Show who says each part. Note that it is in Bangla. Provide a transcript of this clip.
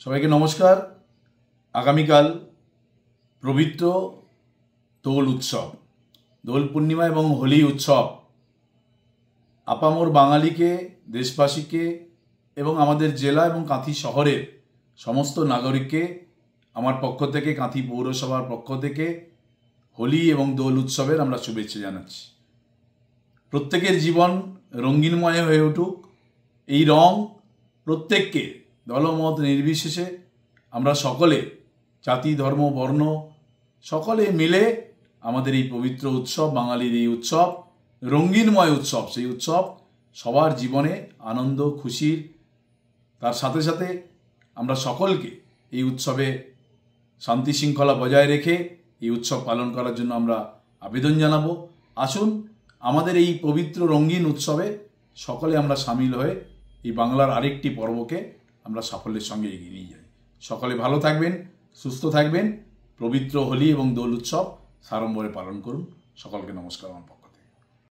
Speaker 1: সবাইকে নমস্কার। আগামীকাল পবিত্র দোল উৎসব, দোল পূর্ণিমা এবং হোলি উৎসব আপামর বাঙালিকে, দেশবাসীকে এবং আমাদের জেলা এবং কাঁথি শহরের সমস্ত নাগরিককে আমার পক্ষ থেকে, কাঁথি পৌরসভার পক্ষ থেকে হোলি এবং দোল উৎসবের আমরা শুভেচ্ছা জানাচ্ছি। প্রত্যেকের জীবন রঙিনময় হয়ে উঠুক। এই রং প্রত্যেককে দলমত নির্বিশেষে আমরা সকলে, জাতি ধর্ম বর্ণ সকলে মিলে আমাদের এই পবিত্র উৎসব, বাঙালির এই উৎসব, রঙিনময় উৎসব, সেই উৎসব সবার জীবনে আনন্দ খুশির, তার সাথে সাথে আমরা সকলকে এই উৎসবে শান্তি শৃঙ্খলা বজায় রেখে এই উৎসব পালন করার জন্য আমরা আবেদন জানাবো। আসুন আমাদের এই পবিত্র রঙিন উৎসবে সকলে আমরা সামিল হয়ে এই বাংলার আরেকটি পর্বকে আমরা সাফল্যের সঙ্গে এগিয়ে নিয়ে যাই। সকলে ভালো থাকবেন, সুস্থ থাকবেন। পবিত্র হোলি এবং দোল উৎসব সাড়ম্বরে পালন করুন। সকলকে নমস্কার আমার পক্ষ।